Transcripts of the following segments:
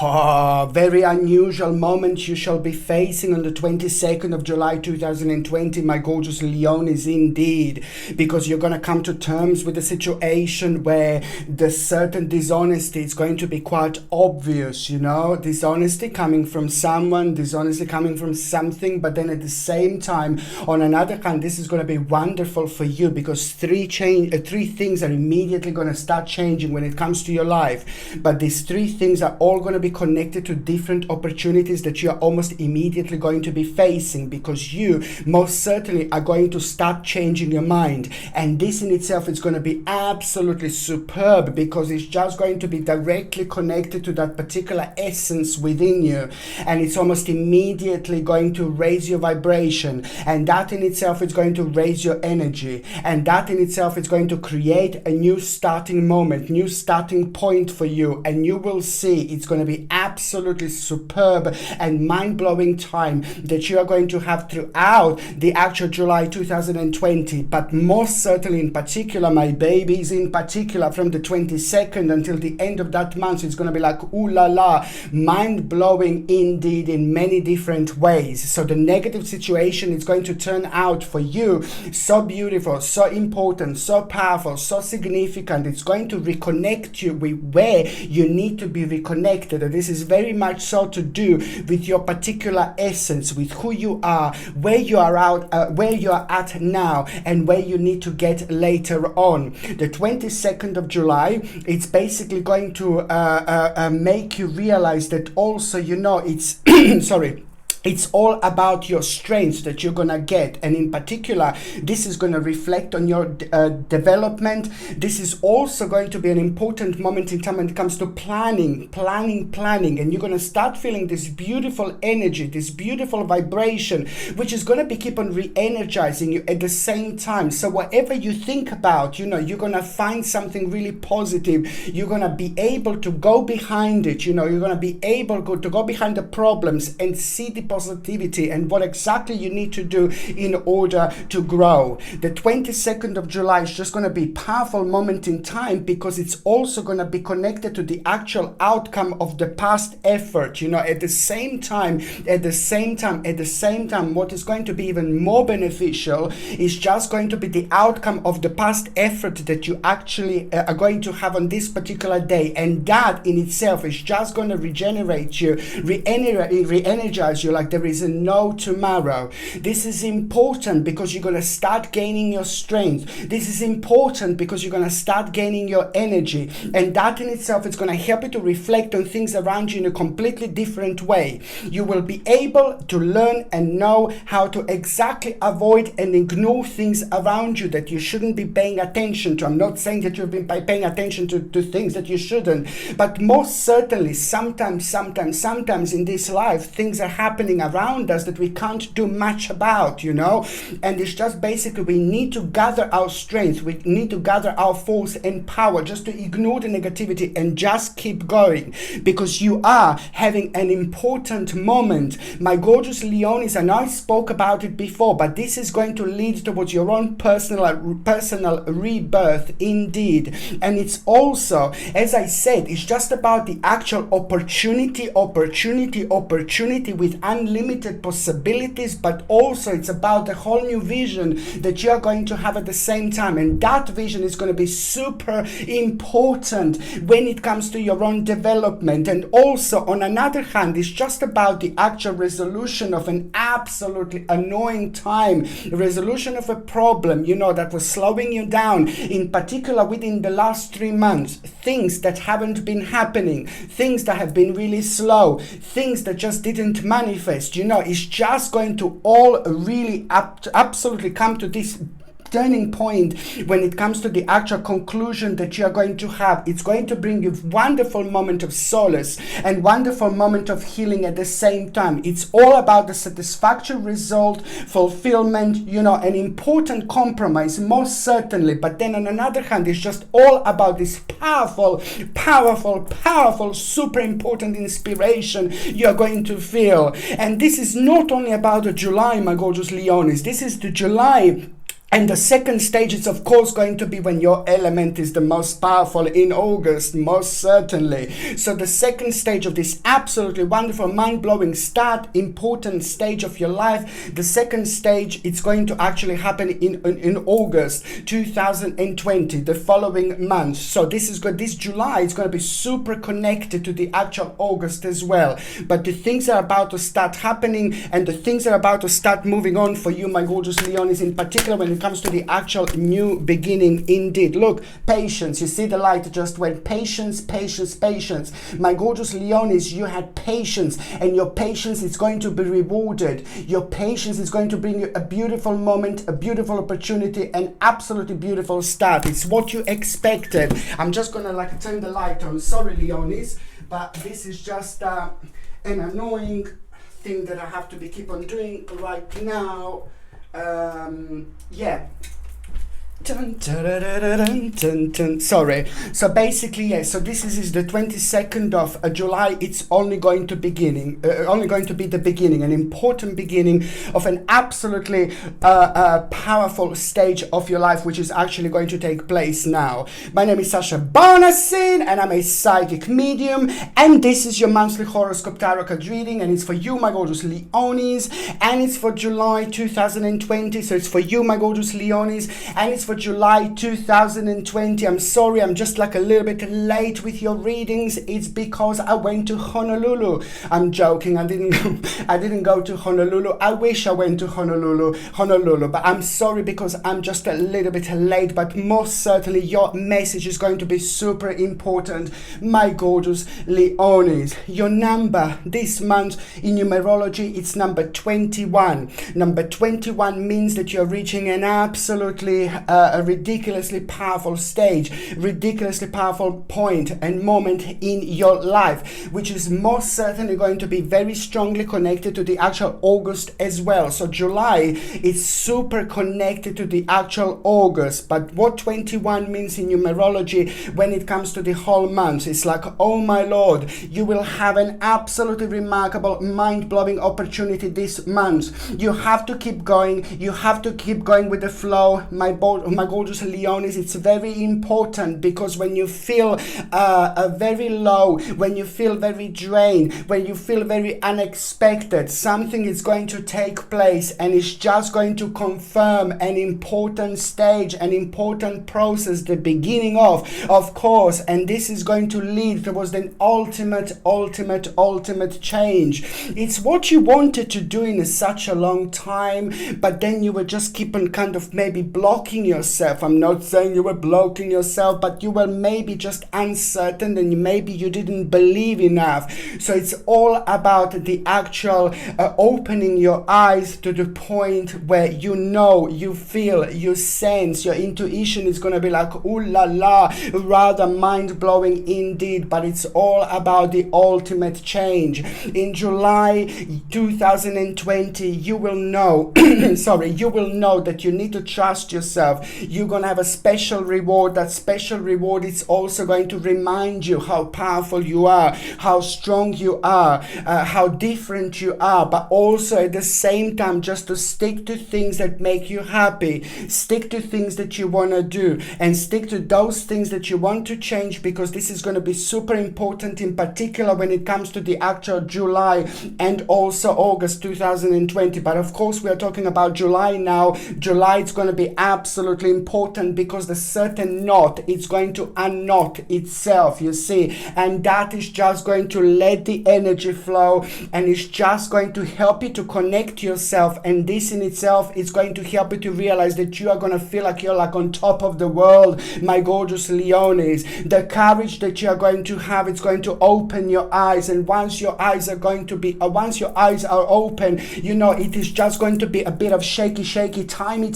Very unusual moment you shall be facing on the 22nd of July 2020, my gorgeous Leonis, indeed, because you're going to come to terms with a situation where the certain dishonesty is going to be quite obvious, you know, dishonesty coming from someone, dishonesty coming from something, but then at the same time, on another hand, this is going to be wonderful for you because three things are immediately going to start changing when it comes to your life, but these three things are all going to be connected to different opportunities that you are almost immediately going to be facing, because you most certainly are going to start changing your mind, and this in itself is going to be absolutely superb because it's just going to be directly connected to that particular essence within you, and it's almost immediately going to raise your vibration, and that in itself is going to raise your energy, and that in itself is going to create a new starting moment, new starting point for you, and you will see it's going to be absolutely superb and mind-blowing time that you are going to have throughout the actual July 2020, but most certainly in particular, my babies, in particular from the 22nd until the end of that month, it's going to be like ooh la la, mind-blowing indeed in many different ways. So the negative situation is going to turn out for you so beautiful, so important, so powerful, so significant. It's going to reconnect you with where you need to be reconnected. And this is very much so to do with your particular essence, with who you are, where you are where you are at now, and where you need to get later on. The 22nd of July, it's basically going to make you realize that also, you know, it's sorry. It's all about your strengths that you're gonna get, and in particular this is going to reflect on your development. This is also going to be an important moment in time when it comes to planning, and you're going to start feeling this beautiful energy, this beautiful vibration, which is going to be keep on re-energizing you at the same time. So whatever you think about, you know, you're going to find something really positive. You're going to be able to go behind it, you know, you're going to be able to go behind the problems and see the positivity and what exactly you need to do in order to grow. The 22nd of July is just going to be a powerful moment in time because it's also going to be connected to the actual outcome of the past effort. You know, at the same time, what is going to be even more beneficial is just going to be the outcome of the past effort that you actually are going to have on this particular day, and that in itself is just going to regenerate you, re-energize you like there is no tomorrow. This is important because you're going to start gaining your strength. This is important because you're going to start gaining your energy, and that in itself is going to help you to reflect on things around you in a completely different way. You will be able to learn and know how to exactly avoid and ignore things around you that you shouldn't be paying attention to. I'm not saying that you've been paying attention to things that you shouldn't, but most certainly sometimes in this life things are happening around us that we can't do much about, you know, and it's just basically we need to gather our strength, we need to gather our force and power just to ignore the negativity and just keep going, because you are having an important moment, my gorgeous Leonis. I know I spoke about it before, but this is going to lead towards your own personal rebirth indeed, and it's also, as I said, it's just about the actual opportunity with unlimited possibilities, but also it's about the whole new vision that you're going to have at the same time, and that vision is going to be super important when it comes to your own development. And also on another hand, it's just about the actual resolution of an absolutely annoying time, resolution of a problem, you know, that was slowing you down, in particular within the last 3 months, things that haven't been happening, things that have been really slow, things that just didn't manifest, you know. It's just going to all really absolutely come to this turning point when it comes to the actual conclusion that you are going to have. It's going to bring you wonderful moment of solace and wonderful moment of healing at the same time. It's all about the satisfactory result, fulfillment, you know, an important compromise, most certainly. But then on another hand, it's just all about this powerful, super important inspiration you're going to feel. And this is not only about the July, my gorgeous Leonis. This is the July And the second stage is, of course, going to be when your element is the most powerful in August, most certainly. So the second stage of this absolutely wonderful, mind-blowing start, important stage of your life, the second stage, it's going to actually happen in August 2020, the following month. So this is good. This July is going to be super connected to the actual August as well. But the things are about to start happening, and the things are about to start moving on for you, my gorgeous Leonis, in particular when it comes to the actual new beginning. Indeed, look, patience, you see the light just went. Patience, patience, patience. My gorgeous Leonis, you had patience, and your patience is going to be rewarded. Your patience is going to bring you a beautiful moment, a beautiful opportunity, an absolutely beautiful start. It's what you expected. I'm just gonna like turn the light on. Sorry, Leonis, but this is just an annoying thing that I have to keep on doing right now. Yeah. Dun, dun, dun, dun, dun, dun. Sorry. So basically, yes. So this is the 22nd of July. It's only going to be the beginning, an important beginning of an absolutely powerful stage of your life, which is actually going to take place now. My name is Sasha Bonasin, and I'm a psychic medium, and this is your monthly horoscope tarot card reading, and it's for you, my gorgeous Leonis, and it's for July 2020. So it's for you, my gorgeous Leonis, and it's for July 2020. I'm sorry, I'm just like a little bit late with your readings. It's because I went to Honolulu. I'm joking. I didn't go to Honolulu. I wish I went to Honolulu, but I'm sorry because I'm just a little bit late. But most certainly your message is going to be super important, my gorgeous Leonis. Your number this month in numerology, it's number 21. Number 21 means that you're reaching an absolutely a ridiculously powerful stage, ridiculously powerful point and moment in your life, which is most certainly going to be very strongly connected to the actual August as well. So July is super connected to the actual August, but what 21 means in numerology when it comes to the whole month, it's like, oh my lord, you will have an absolutely remarkable, mind-blowing opportunity this month. You have to keep going. You have to keep going with the flow, my gorgeous Leonis. It's very important, because when you feel very low, when you feel very drained, when you feel very unexpected, something is going to take place, and it's just going to confirm an important stage, an important process, the beginning of course, and this is going to lead towards the ultimate change. It's what you wanted to do in such a long time, but then you were just keep on kind of maybe blocking yourself. I'm not saying you were blocking yourself, but you were maybe just uncertain, and maybe you didn't believe enough. So it's all about the actual opening your eyes to the point where you know, you feel, you sense, your intuition is going to be like, ooh la la, rather mind-blowing indeed. But it's all about the ultimate change. In July 2020, you will know you will know that you need to trust yourself. You're going to have a special reward. That special reward is also going to remind you how powerful you are, how strong you are, how different you are, but also at the same time just to stick to things that make you happy, stick to things that you want to do, and stick to those things that you want to change, because this is going to be super important, in particular when it comes to the actual July and also August 2020. But of course we are talking about July now. July is going to be absolutely important, because the certain knot, it's going to unknot itself, you see, and that is just going to let the energy flow, and it's just going to help you to connect yourself, and this in itself is going to help you to realize that you are going to feel like you're like on top of the world, my gorgeous Leonis. The courage that you are going to have, it's going to open your eyes, and once your eyes are open, you know, it is just going to be a bit of shaky, timey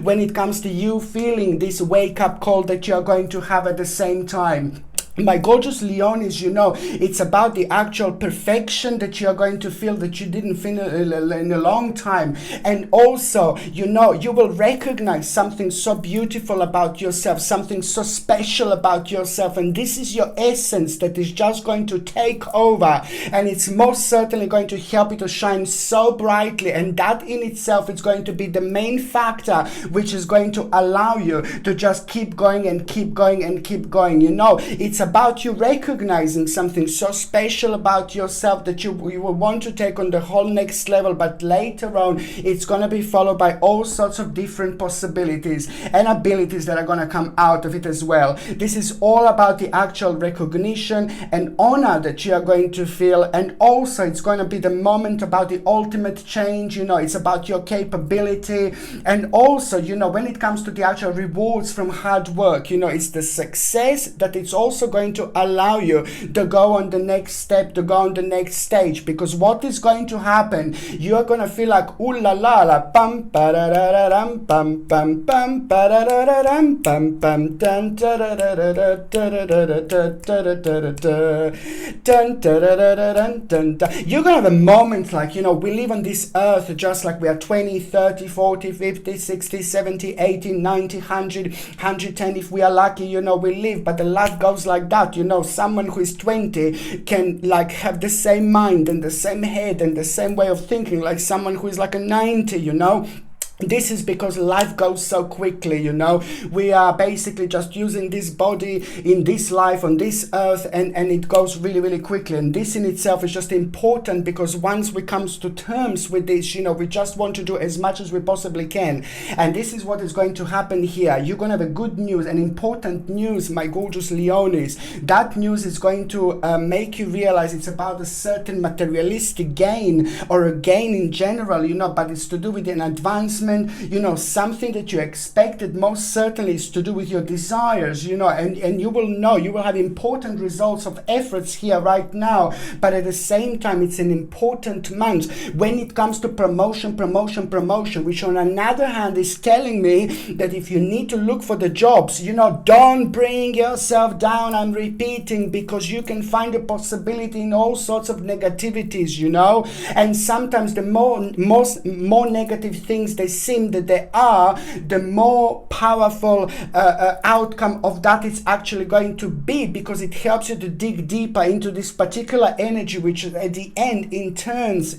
when it comes to you feeling this wake up call that you are going to have at the same time. My gorgeous Leonis, it's about the actual perfection that you are going to feel that you didn't feel in a long time. And also, you will recognize something so beautiful about yourself, something so special about yourself. And this is your essence that is just going to take over. And it's most certainly going to help you to shine so brightly. And that in itself is going to be the main factor which is going to allow you to just keep going and keep going and keep going. It's about you recognizing something so special about yourself that you will want to take on the whole next level, but later on it's going to be followed by all sorts of different possibilities and abilities that are going to come out of it as well. This is all about the actual recognition and honor that you are going to feel, and also it's going to be the moment about the ultimate change. It's about your capability, and also when it comes to the actual rewards from hard work, it's the success that it's also going to allow you to go on the next step, to go on the next stage. Because what is going to happen, you are going to feel like ooh la la la pam parararam pam pam pam parararam pam pam dun you're going to have a moment like, we live on this earth just like we are 20, 30, 40, 50, 60, 70, 80, 90, 100, 110 if we are lucky, we live. But the life goes like that. Someone who is 20 can like have the same mind and the same head and the same way of thinking like someone who is like a 90. This is because life goes so quickly, we are basically just using this body in this life on this earth, and it goes really, really quickly. And this in itself is just important, because once we come to terms with this, we just want to do as much as we possibly can. And this is what is going to happen here. You're going to have a good news, an important news, my gorgeous Leonis. That news is going to make you realize it's about a certain materialistic gain, or a gain in general, but it's to do with an advancement. Something that you expected most certainly is to do with your desires, and you will have important results of efforts here right now. But at the same time, it's an important month when it comes to promotion, which on another hand is telling me that if you need to look for the jobs, don't bring yourself down. I'm repeating, because you can find a possibility in all sorts of negativities, and sometimes the more negative things they seem that they are, the more powerful outcome of that is actually going to be, because it helps you to dig deeper into this particular energy, which at the end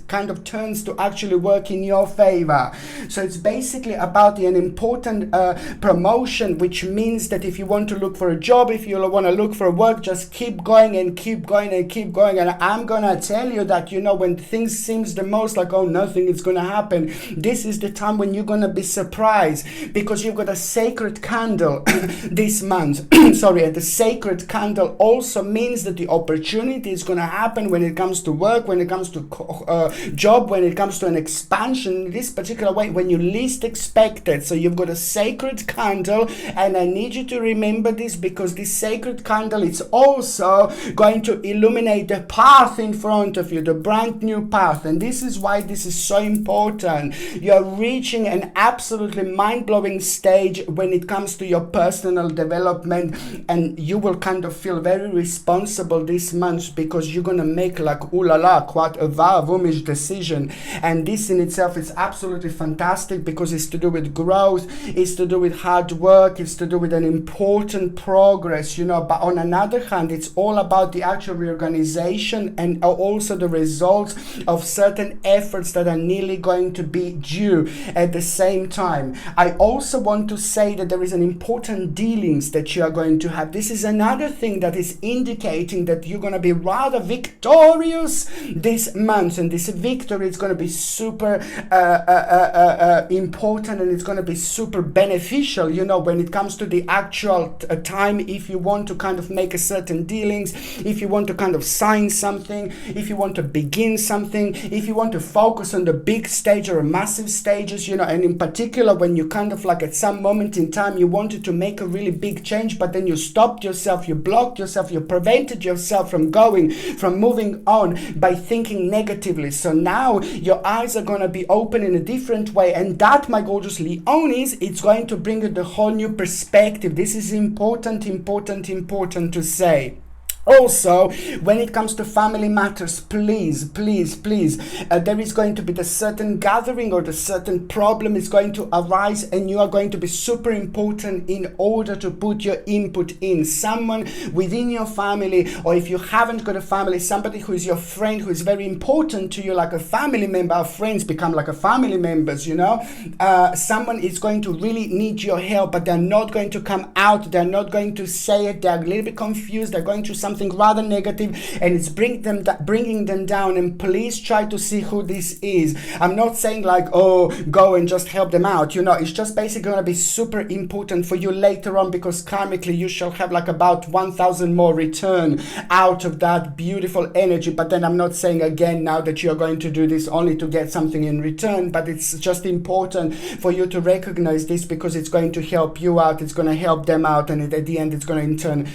kind of turns to actually work in your favor. So it's basically about an important promotion, which means that if you want to look for a job, if you want to look for work, just keep going and keep going and keep going. And I'm gonna tell you that when things seems the most like, oh, nothing is gonna happen, this is the time when you're gonna be surprised, because you've got a sacred candle this month. Sorry, and the sacred candle also means that the opportunity is gonna happen when it comes to work, when it comes to job, when it comes to an expansion in this particular way, when you least expect it. So you've got a sacred candle, and I need you to remember this, because this sacred candle is also going to illuminate the path in front of you, the brand new path. And this is why this is so important. You're reaching an absolutely mind-blowing stage when it comes to your personal development, and you will kind of feel very responsible this month, because you're gonna make like ooh la la, quite a womish decision. And this in itself is absolutely fantastic, because it's to do with growth, it's to do with hard work, it's to do with an important progress, but on another hand, it's all about the actual reorganization and also the results of certain efforts that are nearly going to be due at the same time. I also want to say that there is an important dealings that you are going to have. This is another thing that is indicating that you're going to be rather victorious this month, and this victory is going to be super important, and it's going to be super beneficial, when it comes to the actual time, if you want to kind of make a certain dealings, if you want to kind of sign something, if you want to begin something, if you want to focus on the big stage or a massive stages, and in particular when you kind of like at some moment in time you wanted to make a really big change, but then you stopped yourself, you blocked yourself, you prevented yourself from moving on by thinking negatively. So now your eyes are going to be open in a different way, and that, my gorgeous Leonis, it's going to bring you the whole new perspective. This is important to say. Also, when it comes to family matters, please, there is going to be the certain gathering or the certain problem is going to arise, and you are going to be super important in order to put your input in. Someone within your family, or if you haven't got a family, somebody who is your friend, who is very important to you, like a family member. Our friends become like a family members, you know. Someone is going to really need your help, but they're not going to come out. They're not going to say it. They're a little bit confused. They're going through something rather negative, and it's bringing them down. And please try to see who this is. I'm not saying like, oh, go and just help them out, you know. It's just basically going to be super important for you later on, because karmically you shall have like about 1,000 more return out of that beautiful energy. But then I'm not saying again now that you're going to do this only to get something in return, but it's just important for you to recognize this, because it's going to help you out, it's going to help them out, and at the end it's going to turn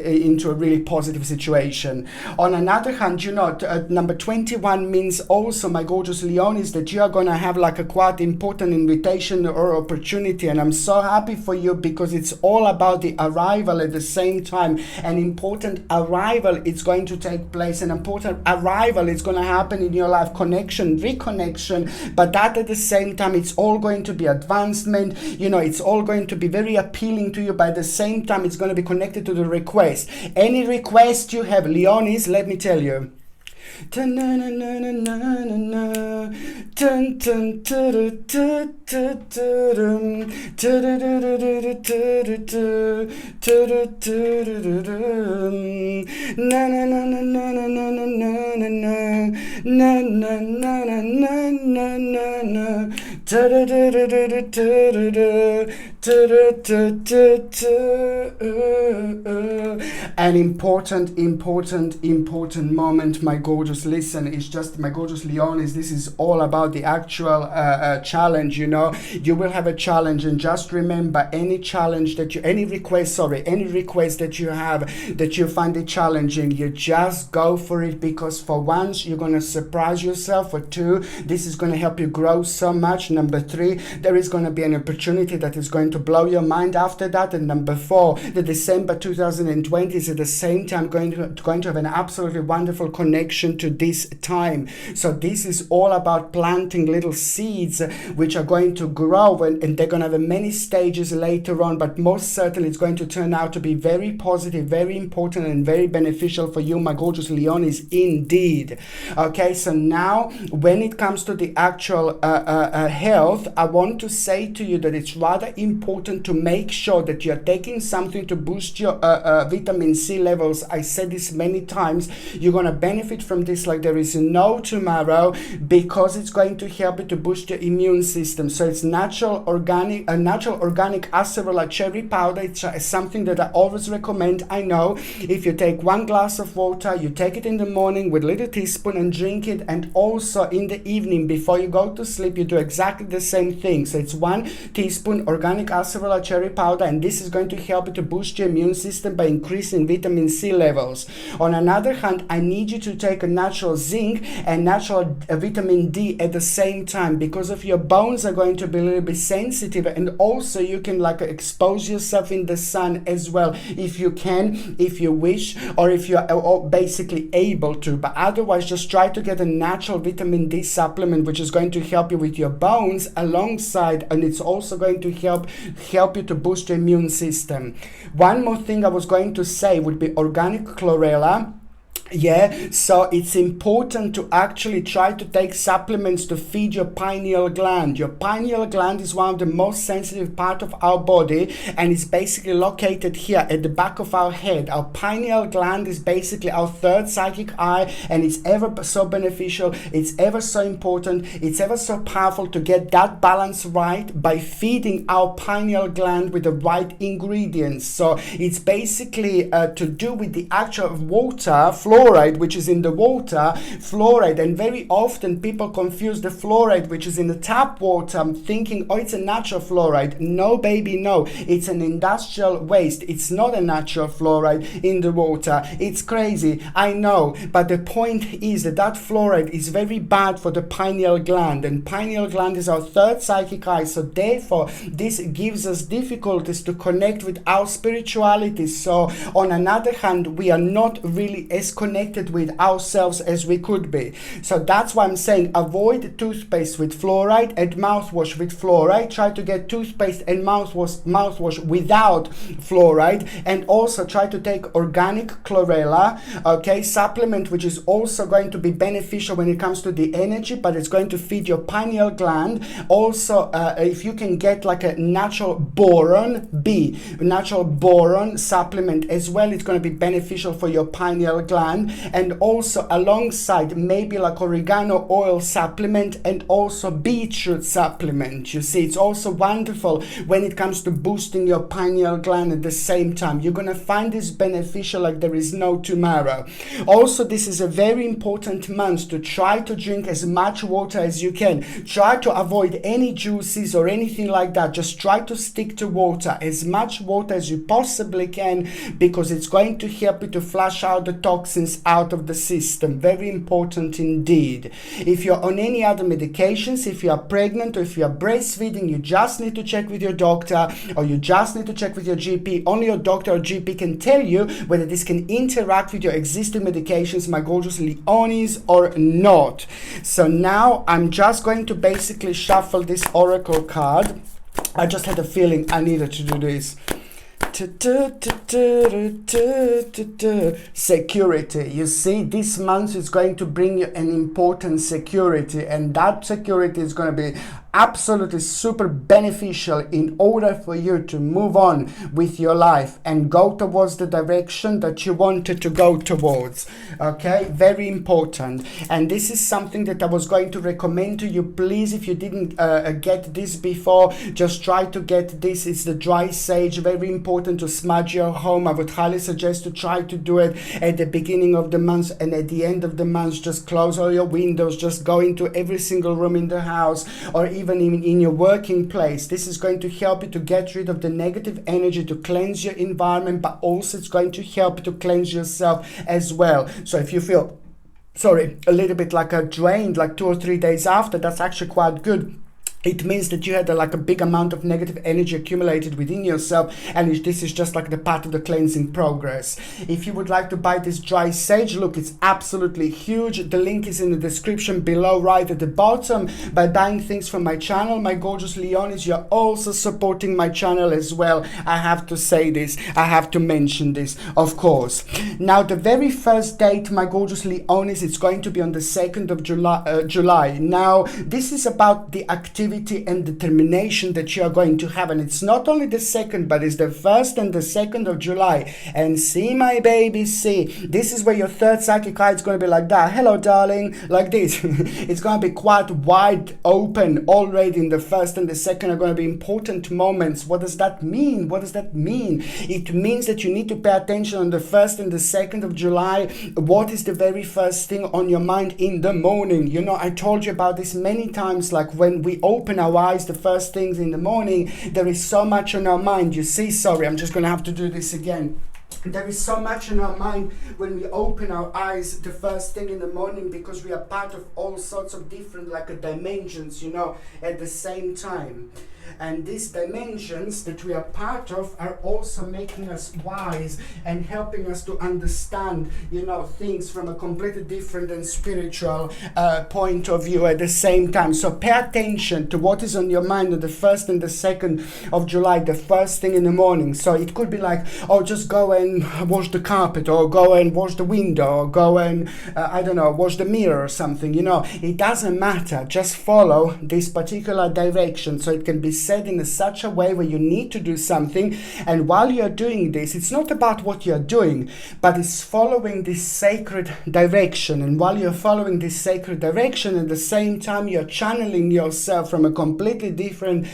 into a really positive situation. On another hand, you know, number 21 means also, my gorgeous Leonis, that you are going to have like a quite important invitation or opportunity, and I'm so happy for you, because it's all about the arrival at the same time. An important arrival is going to take place, an important arrival is going to happen in your life, connection, reconnection, but that at the same time it's all going to be advancement, you know, it's all going to be very appealing to you, but at the same time it's going to be connected to the request. Any request you have, Leonis, let me tell you. An important moment, my gorgeous. Listen, it's just, my gorgeous Leonis, this is all about the actual challenge, you know. You will have a challenge, and just remember, any challenge that you, any request that you have that you find it challenging, you just go for it, because for once you're going to surprise yourself. For two, this is going to help you grow so much. Number three, there is going to be an opportunity that is going to blow your mind after that. And number four, the December 2020 is at the same time going to have an absolutely wonderful connection to this time. So this is all about planting little seeds which are going to grow, and they're going to have many stages later on, but most certainly it's going to turn out to be very positive, very important, and very beneficial for you, my gorgeous Leonis, indeed. Okay, so now when it comes to the actual health, I want to say to you that it's rather important to make sure that you're taking something to boost your vitamin C levels. I said this many times. You're going to benefit from this like there is no tomorrow, because it's going to help you to boost your immune system. So it's natural organic acerola cherry powder. It's something that I always recommend. I know, if you take 1 glass of water, you take it in the morning with a little teaspoon and drink it, and also in the evening before you go to sleep, you do exactly the same thing. So it's 1 teaspoon organic acerola cherry powder, and this is going to help you to boost your immune system by increasing vitamin C levels. On another hand, I need you to take a natural zinc and natural vitamin D at the same time, because of your bones are going to be a little bit sensitive, and also you can like expose yourself in the sun as well, if you can, if you wish, or if you're basically able to. But otherwise, just try to get a natural vitamin D supplement, which is going to help you with your bones alongside, and it's also going to help you to boost your immune system. One more thing I was going to say would be organic chlorella. Yeah, so it's important to actually try to take supplements to feed your pineal gland. Your pineal gland is one of the most sensitive part of our body, and it's basically located here at the back of our head. Our pineal gland is basically our third psychic eye, and it's ever so beneficial, it's ever so important, it's ever so powerful to get that balance right by feeding our pineal gland with the right ingredients. So it's basically to do with the actual water flow fluoride, which is in the water, fluoride, and very often people confuse the fluoride, which is in the tap water, thinking, oh, it's a natural fluoride. No, baby, no. It's an industrial waste. It's not a natural fluoride in the water. It's crazy, I know, but the point is that that fluoride is very bad for the pineal gland, and pineal gland is our third psychic eye, so therefore this gives us difficulties to connect with our spirituality. So on another hand, we are not really as connected with ourselves as we could be. So that's why I'm saying avoid toothpaste with fluoride and mouthwash with fluoride. Try to get toothpaste and mouthwash without fluoride, and also try to take organic chlorella, okay, supplement, which is also going to be beneficial when it comes to the energy, but it's going to feed your pineal gland. Also, if you can get like a natural boron supplement as well, it's going to be beneficial for your pineal gland. And also alongside maybe like oregano oil supplement and also beetroot supplement. You see, it's also wonderful when it comes to boosting your pineal gland at the same time. You're going to find this beneficial like there is no tomorrow. Also, this is a very important month to try to drink as much water as you can. Try to avoid any juices or anything like that. Just try to stick to water, as much water as you possibly can, because it's going to help you to flush out the toxins out of the system. Very important indeed. If you're on any other medications, if you are pregnant or if you are breastfeeding, you just need to check with your doctor, or you just need to check with your GP. Only your doctor or GP can tell you whether this can interact with your existing medications, my gorgeous Leonis, or not. So now I'm just going to basically shuffle this oracle card. I just had a feeling I needed to do this. Security. You see, this month is going to bring you an important security, and that security is going to be absolutely super beneficial in order for you to move on with your life and go towards the direction that you wanted to go towards. Okay, very important. And this is something that I was going to recommend to you. Please, if you didn't get this before, just try to get this. It's the dry sage, very important to smudge your home. I would highly suggest to try to do it at the beginning of the month, and at the end of the month just close all your windows, just go into every single room in the house, or even in your working place. This is going to help you to get rid of the negative energy, to cleanse your environment, but also it's going to help you to cleanse yourself as well. So if you feel, a little bit like a drained, like 2 or 3 days after, that's actually quite good. It means that you had like a big amount of negative energy accumulated within yourself, and this is just like the part of the cleansing progress. If you would like to buy this dry sage, look, it's absolutely huge. The link is in the description below right at the bottom. By buying things from my channel, my gorgeous Leonis, you're also supporting my channel as well. I have to say this, I have to mention this, of course. Now, the very first date, my gorgeous Leonis, it's going to be on the 2nd of July. Now, this is about the activity and determination that you are going to have, and it's not only the 2nd, but it's the 1st and the 2nd of July. And see, my baby, see, this is where your third psychic eye is going to be like that. Hello, darling, like this. It's going to be quite wide open already. In the 1st and the 2nd are going to be important moments. What does that mean? What does that mean? It means that you need to pay attention on the 1st and the 2nd of July. What is the very first thing on your mind in the morning? You know, I told you about this many times, like when we open our eyes the first things in the morning, there is so much on our mind. You see, I'm just gonna have to do this again. There is so much in our mind when we open our eyes the first thing in the morning, because we are part of all sorts of different dimensions, you know, at the same time. And these dimensions that we are part of are also making us wise and helping us to understand, you know, things from a completely different and spiritual point of view at the same time. So pay attention to what is on your mind on the 1st and the 2nd of July, the first thing in the morning. So it could be like, oh, just go and wash the carpet, or go and wash the window, or go and, wash the mirror or something, you know. It doesn't matter. Just follow this particular direction. So it can be said in such a way where you need to do something, and while you're doing this, it's not about what you're doing, but it's following this sacred direction. And while you're following this sacred direction, at the same time you're channeling yourself from a completely different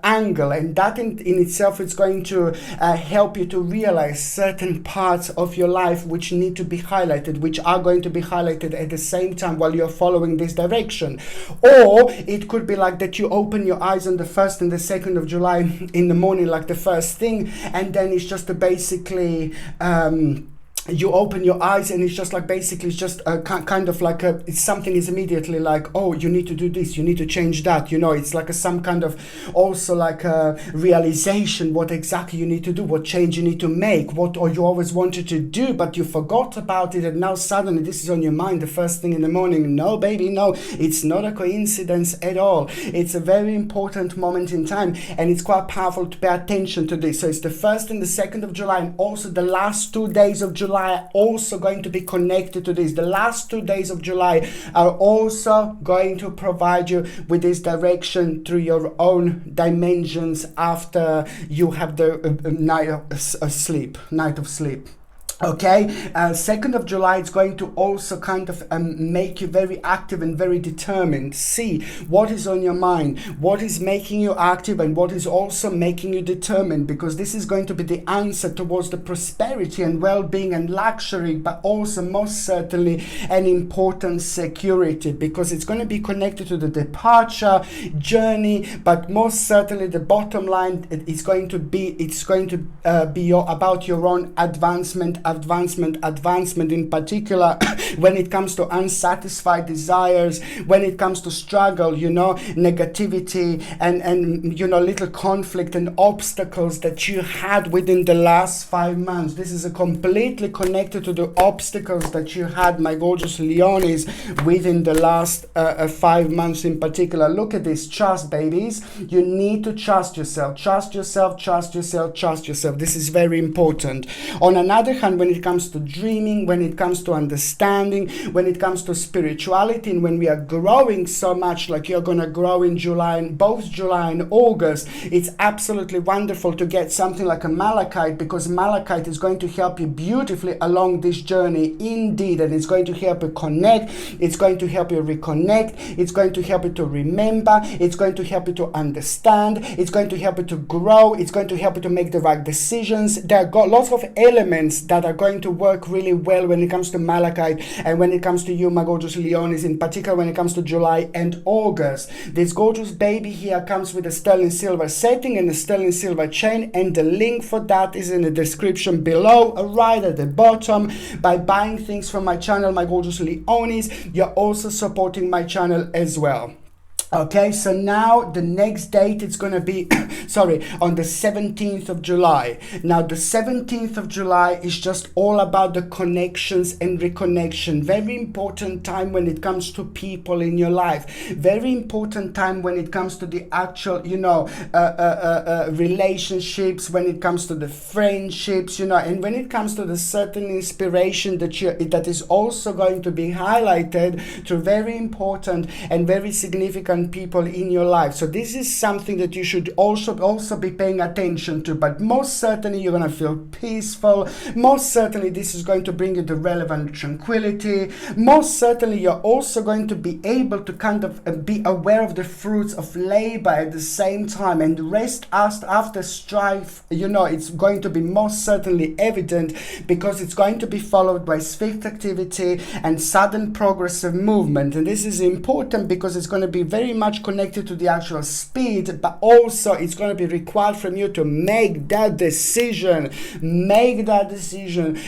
angle, and that in itself is going to help you to realize certain certain parts of your life which need to be highlighted, which are going to be highlighted at the same time while you're following this direction. Or it could be like that you open your eyes on the 1st and the 2nd of July in the morning, like the first thing, and then it's just to basically you open your eyes and it's just like basically it's just a kind of like it's something is immediately like, oh, you need to do this, you need to change that, you know. It's like some kind of also like a realization what exactly you need to do, what change you need to make, what or you always wanted to do but you forgot about it, and now suddenly this is on your mind the first thing in the morning. No, baby, no, it's not a coincidence at all. It's a very important moment in time, and it's quite powerful to pay attention to this. So it's the 1st and the 2nd of July, and also the last 2 days of July are also going to be connected to this. The last 2 days of July are also going to provide you with this direction through your own dimensions after you have the night of sleep. Okay, 2nd of July is going to also kind of make you very active and very determined. See what is on your mind, what is making you active, and what is also making you determined, because this is going to be the answer towards the prosperity and well-being and luxury, but also most certainly an important security, because it's going to be connected to the departure journey, but most certainly the bottom line is going to be about your own advancement in particular when it comes to unsatisfied desires, when it comes to struggle, you know, negativity and you know, little conflict and obstacles that you had within the last 5 months. This is completely connected to the obstacles that you had, my gorgeous Leonis, within the last 5 months in particular. Look at this. Trust, babies. You need to trust yourself. Trust yourself. This is very important. On another hand, when it comes to dreaming, when it comes to understanding, when it comes to spirituality, and when we are growing so much like you're going to grow in July, and both July and August, it's absolutely wonderful to get something like a malachite, because malachite is going to help you beautifully along this journey indeed, and it's going to help you connect, it's going to help you reconnect, it's going to help you to remember, it's going to help you to understand, it's going to help you to grow, it's going to help you to make the right decisions. There are lots of elements that are going to work really well when it comes to malachite, and when it comes to you, my gorgeous Leonis, in particular when it comes to July and August. This gorgeous baby here comes with a sterling silver setting and a sterling silver chain, and the link for that is in the description below, right at the bottom. By buying things from my channel, my gorgeous Leonis, you're also supporting my channel as well. Okay, so now the next date it's going to be on the 17th of July. Now the 17th of July is just all about the connections and reconnection. Very important time when it comes to people in your life. Very important time when it comes to the actual, you know, relationships, when it comes to the friendships, you know, and when it comes to the certain inspiration that is also going to be highlighted through very important and very significant people in your life. So this is something that you should also be paying attention to, but most certainly you're going to feel peaceful. Most certainly this is going to bring you the relevant tranquility. Most certainly you're also going to be able to kind of be aware of the fruits of labor at the same time, and rest after strife, you know, it's going to be most certainly evident, because it's going to be followed by swift activity and sudden progressive movement. And this is important because it's going to be very much connected to the actual speed, but also it's going to be required from you to make that decision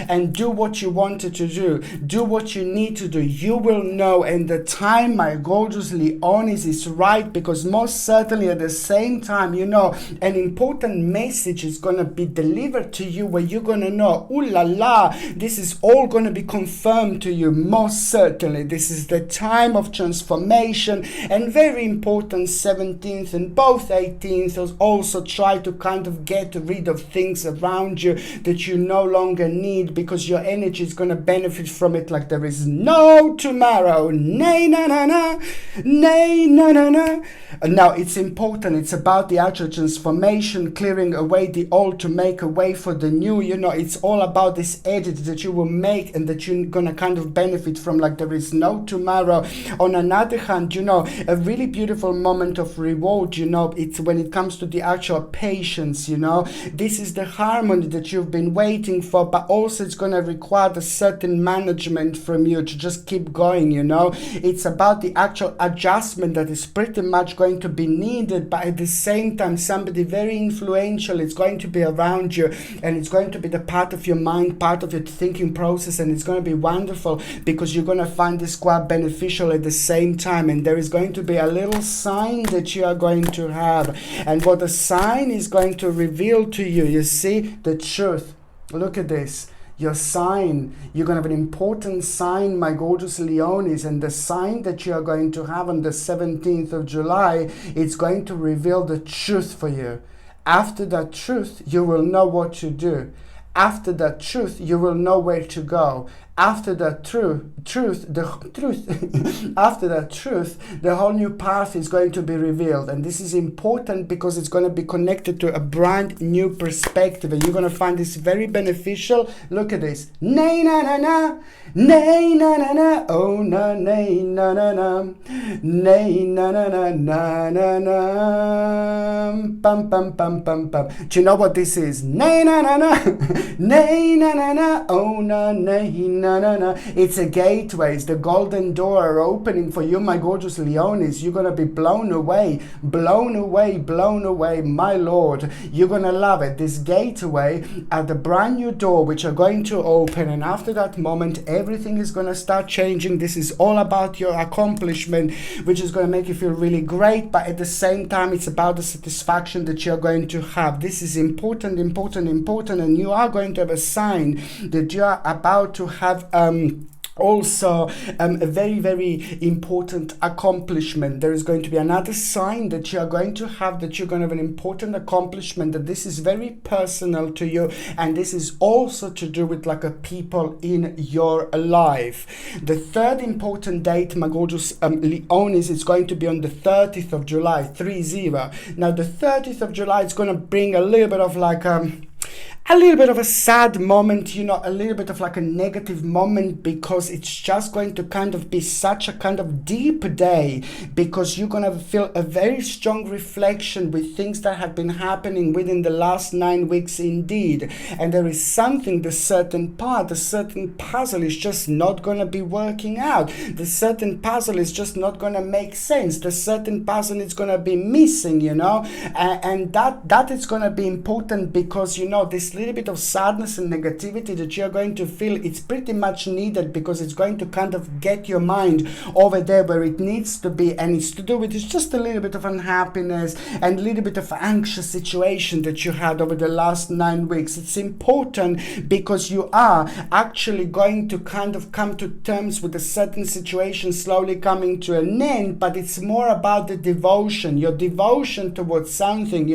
and do what you wanted to do what you need to do. You will know, and the time, my gorgeous Leonis, is right, because most certainly at the same time, you know, an important message is going to be delivered to you where you're going to know, ooh la la, this is all going to be confirmed to you. Most certainly this is the time of transformation, and very important 17th and both 18th also try to kind of get rid of things around you that you no longer need, because your energy is going to benefit from it like there is no tomorrow. Nay, na na na, nay, na na na. Now it's important, it's about the actual transformation, clearing away the old to make a way for the new. You know, it's all about this edit that you will make and that you're gonna kind of benefit from like there is no tomorrow. On another hand, you know, a really really beautiful moment of reward, it's when it comes to the actual patience, this is the harmony that you've been waiting for, but also it's going to require a certain management from you to just keep going, it's about the actual adjustment that is pretty much going to be needed, but at the same time somebody very influential is going to be around you, and it's going to be the part of your mind, part of your thinking process, and it's going to be wonderful because you're going to find this quite beneficial at the same time. And there is going to be a little sign that you are going to have, and what the sign is going to reveal to you, you see the truth. Look at this. Your sign, you're going to have an important sign, my gorgeous Leonis, and the sign that you are going to have on the 17th of July, it's going to reveal the truth for you. After that truth, you will know what to do. After that truth, you will know where to go. After that after that truth, the whole new path is going to be revealed. And this is important because it's going to be connected to a brand new perspective. And you're going to find this very beneficial. Look at this. Nay, na, na, na. Nay, na, na, na. Oh, na, nay, na, na, na. Nay, na, na, na, na, na, na. Pam, pam, pam, pam, pam. Do you know what this is? Nay, na, na, na. Nay, na, na, na. Oh, na, nay, na. No. It's a gateway. It's the golden door opening for you, my gorgeous Leonis. You're going to be blown away, my Lord. You're going to love it. This gateway are the brand new door which are going to open, and after that moment, everything is going to start changing. This is all about your accomplishment, which is going to make you feel really great, but at the same time, it's about the satisfaction that you're going to have. This is important, and you are going to have a sign that you are about to have also a very, very important accomplishment. There is going to be another sign that you are going to have, that you're going to have an important accomplishment, that this is very personal to you, and this is also to do with like a people in your life. The third important date, my gorgeous Leonis, is going to be on the 30th of July, 30. Now the 30th of July is going to bring a little bit of like a little bit of a sad moment, a little bit of like a negative moment, because it's just going to kind of be such a kind of deep day, because you're going to feel a very strong reflection with things that have been happening within the last 9 weeks indeed. And there is something, the certain puzzle is just not going to be working out. The certain puzzle is just not going to make sense. The certain puzzle is going to be missing, and that is going to be important, because, this little bit of sadness and negativity that you're going to feel, it's pretty much needed, because it's going to kind of get your mind over there where it needs to be, and it's to do with just a little bit of unhappiness and a little bit of anxious situation that you had over the last 9 weeks. It's important because you are actually going to kind of come to terms with a certain situation slowly coming to an end, but it's more about the devotion. Your devotion towards something,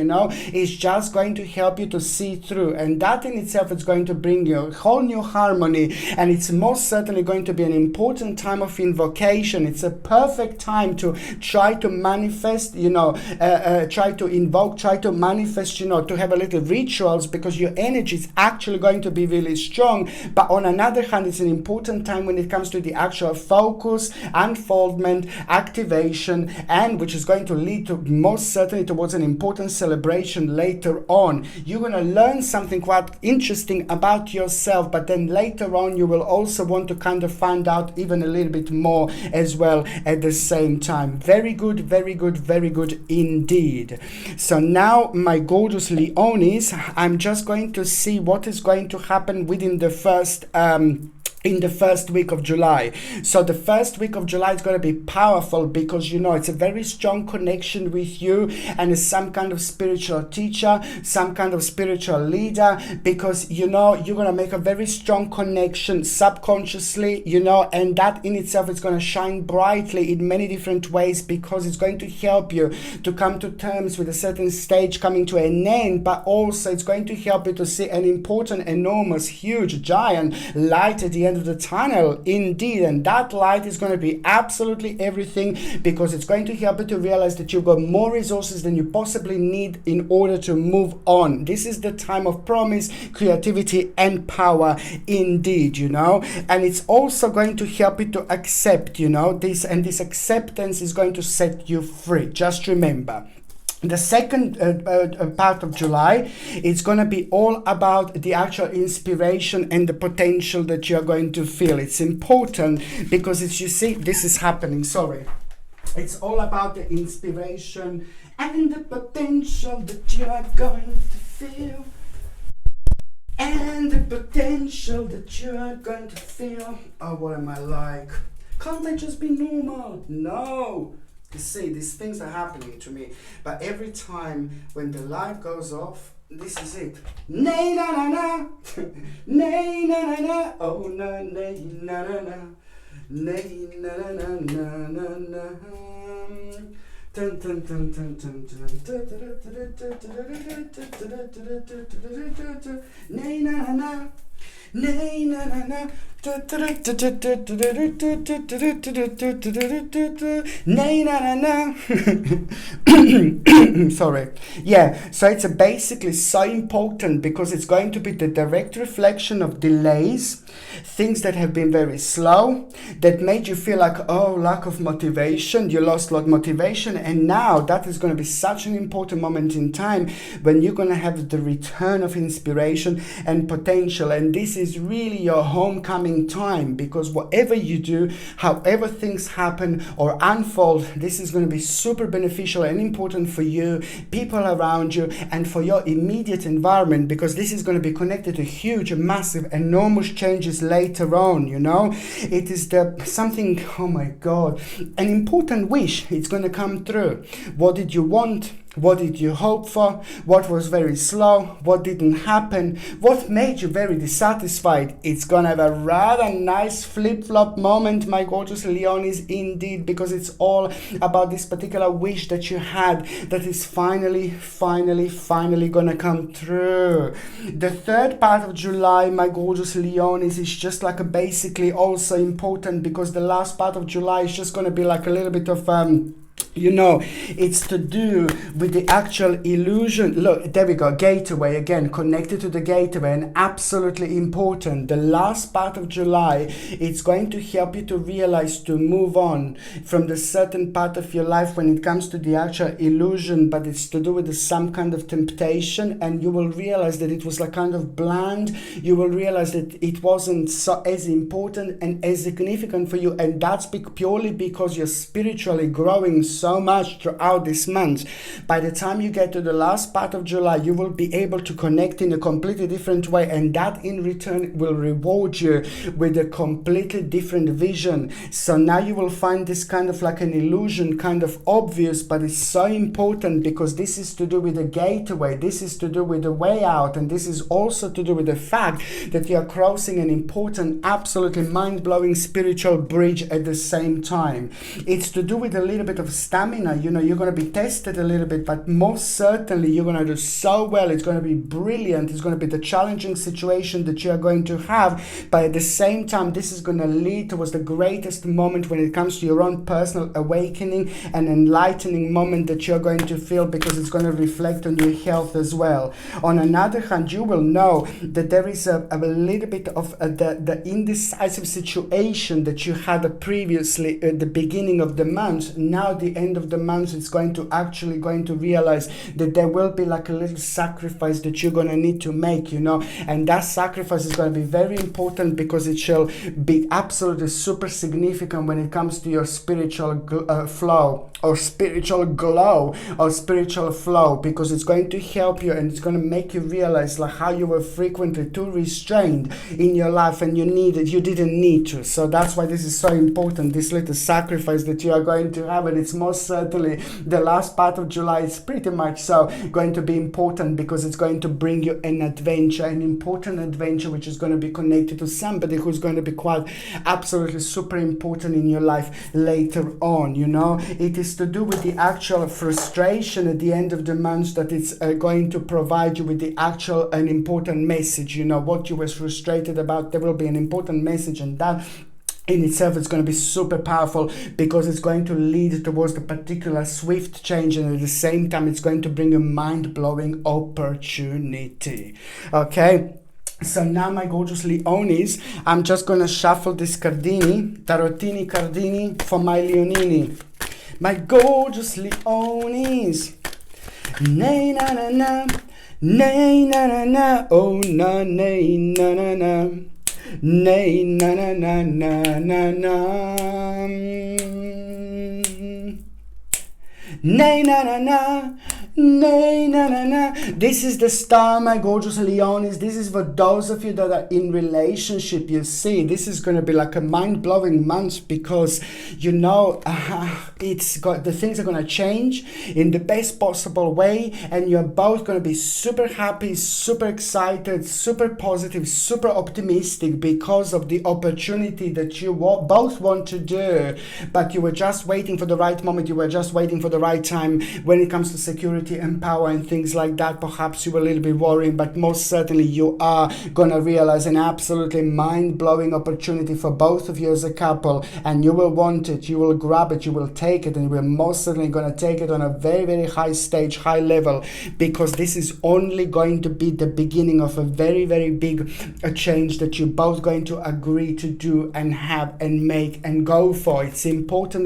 is just going to help you to see through, and that in itself is going to bring you a whole new harmony, and it's most certainly going to be an important time of invocation. It's a perfect time to try to manifest, try to invoke, try to manifest, to have a little rituals, because your energy is actually going to be really strong. But on another hand, it's an important time when it comes to the actual focus, unfoldment, activation, and which is going to lead to most certainly towards an important celebration later on. You're going to learn something quite interesting about yourself, but then later on you will also want to kind of find out even a little bit more as well at the same time. Very good indeed. So now, my gorgeous Leonis, I'm just going to see what is going to happen within the first in the first week of July. So the first week of July is going to be powerful, because it's a very strong connection with you, and as some kind of spiritual teacher, some kind of spiritual leader, because you're going to make a very strong connection subconsciously, and that in itself is going to shine brightly in many different ways, because it's going to help you to come to terms with a certain stage coming to an end, but also it's going to help you to see an important, enormous, huge, giant light at the end end of the tunnel, indeed, and that light is going to be absolutely everything, because it's going to help you to realize that you've got more resources than you possibly need in order to move on. This is the time of promise, creativity, and power, indeed, you know. And it's also going to help you to accept, you know, this, and this acceptance is going to set you free. Just remember, the second part of July, it's going to be all about the actual inspiration and the potential that you're going to feel. It's important because it's, you see, this is happening, sorry. It's all about the inspiration and the potential that you are going to feel. And the potential that you are going to feel. Oh, what am I like? Can't I just be normal? No. You see, these things are happening to me. But every time when the light goes off, this is it. Nay na na na. Nay na na na. Oh na nay na na na. Nay na na na na na na. Dun, dun, dun, dun, dun, dun, dun. Nay na na na. Nay na na na. Nay na na na. Sorry. Yeah, so it's basically so important because it's going to be the direct reflection of delays, things that have been very slow, that made you feel like, oh, lack of motivation, you lost a lot of motivation, and now that is going to be such an important moment in time when you're going to have the return of inspiration and potential. And this is really your homecoming time, because whatever you do, however things happen or unfold, this is going to be super beneficial and important for you, people around you, and for your immediate environment, because this is going to be connected to huge, massive, enormous changes later on, you know. It is something, oh my God, an important wish. It's going to come through. What did you want? What did you hope for? What was very slow? What didn't happen? What made you very dissatisfied? It's gonna have a rather nice flip-flop moment, my gorgeous Leonis, indeed, because it's all about this particular wish that you had that is finally gonna come through. The third part of July, my gorgeous Leonis, is just like a basically also important, because the last part of July is just gonna be like a little bit of you know, it's to do with the actual illusion. Look, there we go, gateway again, connected to the gateway, and absolutely important. The last part of July, it's going to help you to realize, to move on from the certain part of your life when it comes to the actual illusion, but it's to do with some kind of temptation, and you will realize that it was like kind of bland. You will realize that it wasn't so as important and as significant for you, and that's purely because you're spiritually growing so much throughout this month. By the time you get to the last part of July, you will be able to connect in a completely different way, and that in return will reward you with a completely different vision. So now you will find this kind of like an illusion kind of obvious, but it's so important because this is to do with the gateway, this is to do with the way out, and this is also to do with the fact that you are crossing an important, absolutely mind-blowing spiritual bridge at the same time. It's to do with a little bit of stamina, you know, you're going to be tested a little bit, but most certainly you're going to do so well. It's going to be brilliant. It's going to be the challenging situation that you are going to have, but at the same time this is going to lead towards the greatest moment when it comes to your own personal awakening and enlightening moment that you're going to feel, because it's going to reflect on your health as well. On another hand, you will know that there is a little bit of the indecisive situation that you had previously at the beginning of the month. Now the end of the month, it's going to realize that there will be like a little sacrifice that you're going to need to make, you know, and that sacrifice is going to be very important because it shall be absolutely super significant when it comes to your spiritual flow or spiritual glow or spiritual flow, because it's going to help you and it's going to make you realize like how you were frequently too restrained in your life and you didn't need to. So that's why this is so important, this little sacrifice that you are going to have, and it's most certainly the last part of July is pretty much so going to be important, because it's going to bring you an adventure, an important adventure, which is going to be connected to somebody who's going to be quite absolutely super important in your life later on. You know, it is to do with the actual frustration at the end of the month, that it's going to provide you with the actual an important message. You know, what you were frustrated about, there will be an important message, and that in itself is going to be super powerful, because it's going to lead towards the particular swift change, and at the same time it's going to bring a mind-blowing opportunity. Okay, so now, my gorgeous Leonis, I'm just going to shuffle this tarotini cardini for my Leonini. My gorgeous Leonis. Nay na na na, nay na na na, oh na nay na na na. Nay na na na na na na. Nay na na na. Nay, na, na, na. This is the star, my gorgeous Leonis. This is for those of you that are in relationship. You see, this is going to be like a mind-blowing month, because you know the things are going to change in the best possible way, and you're both going to be super happy, super excited, super positive, super optimistic, because of the opportunity that you both want to do, but you were just waiting for the right moment. You were just waiting for the right time. When it comes to security and power and things like that, perhaps you were a little bit worried, but most certainly you are gonna realize an absolutely mind-blowing opportunity for both of you as a couple, and you will want it, you will grab it, you will take it, and we're most certainly gonna take it on a very, very high stage, high level, because this is only going to be the beginning of a very, very big change that you're both going to agree to do and have and make and go for. It's important,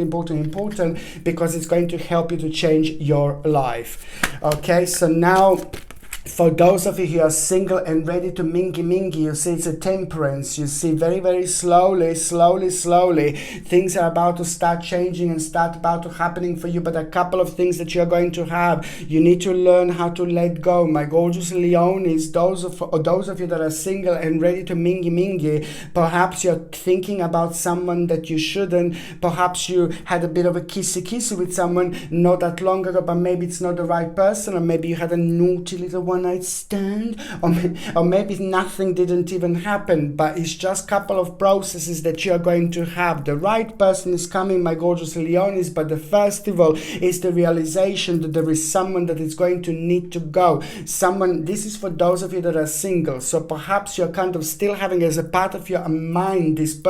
because it's going to help you to change your life. Okay, so now, for those of you who are single and ready to mingy, you see it's a temperance. You see very, very slowly, things are about to start changing and start about to happening for you. But a couple of things that you're going to have, you need to learn how to let go. My gorgeous Leonis, those of you that are single and ready to mingy, perhaps you're thinking about someone that you shouldn't. Perhaps you had a bit of a kissy with someone not that long ago, but maybe it's not the right person, or maybe you had a naughty little one-night stand, or maybe nothing didn't even happen, but it's just a couple of processes that you're going to have. The right person is coming, my gorgeous Leonis, but the first of all is the realization that there is someone that is going to need to go. This is for those of you that are single, so perhaps you're kind of still having as a part of your mind this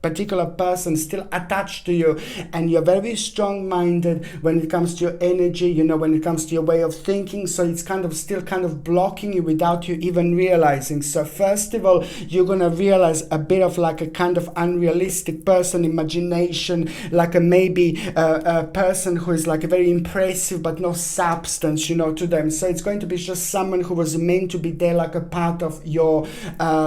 particular person still attached to you, and you're very strong-minded when it comes to your energy, you know, when it comes to your way of thinking, so it's still blocking you without you even realizing. So first of all, you're gonna realize a bit of like a kind of unrealistic person, imagination, like maybe a person who is like a very impressive but no substance, you know, to them. So it's going to be just someone who was meant to be there, like a part of your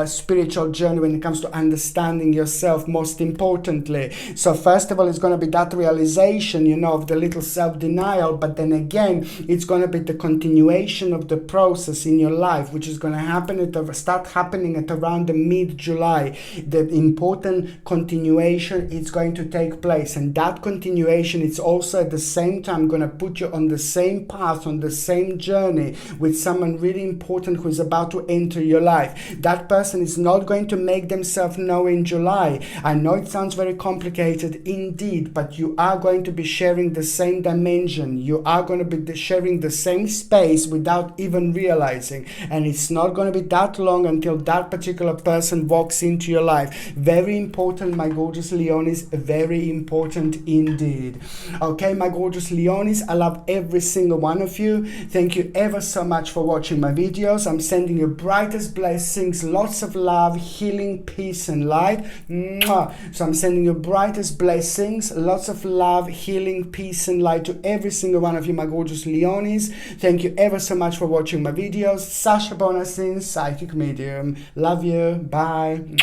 spiritual journey when it comes to understanding yourself, most importantly. So first of all, it's going to be that realization, you know, of the little self-denial, but then again, it's going to be the continuation of the process in your life, which is going to start happening at around the mid-July. The important continuation is going to take place, and that continuation, it's also at the same time going to put you on the same path, on the same journey with someone really important who is about to enter your life. That person is not going to make themselves known in July. I know it sounds very complicated indeed, but you are going to be sharing the same dimension. You are going to be sharing the same space without even realizing. And it's not going to be that long until that particular person walks into your life. Very important, my gorgeous Leonis, very important indeed. Okay, my gorgeous Leonis, I love every single one of you. Thank you ever so much for watching my videos. I'm sending you brightest blessings, lots of love, healing, peace, and light. Mwah. So I'm sending you brightest blessings, lots of love, healing, peace, and light to every single one of you, my gorgeous Leonis. Thank you ever so much for watching my videos. Sasha Bonasin, Psychic Medium. Love you. Bye.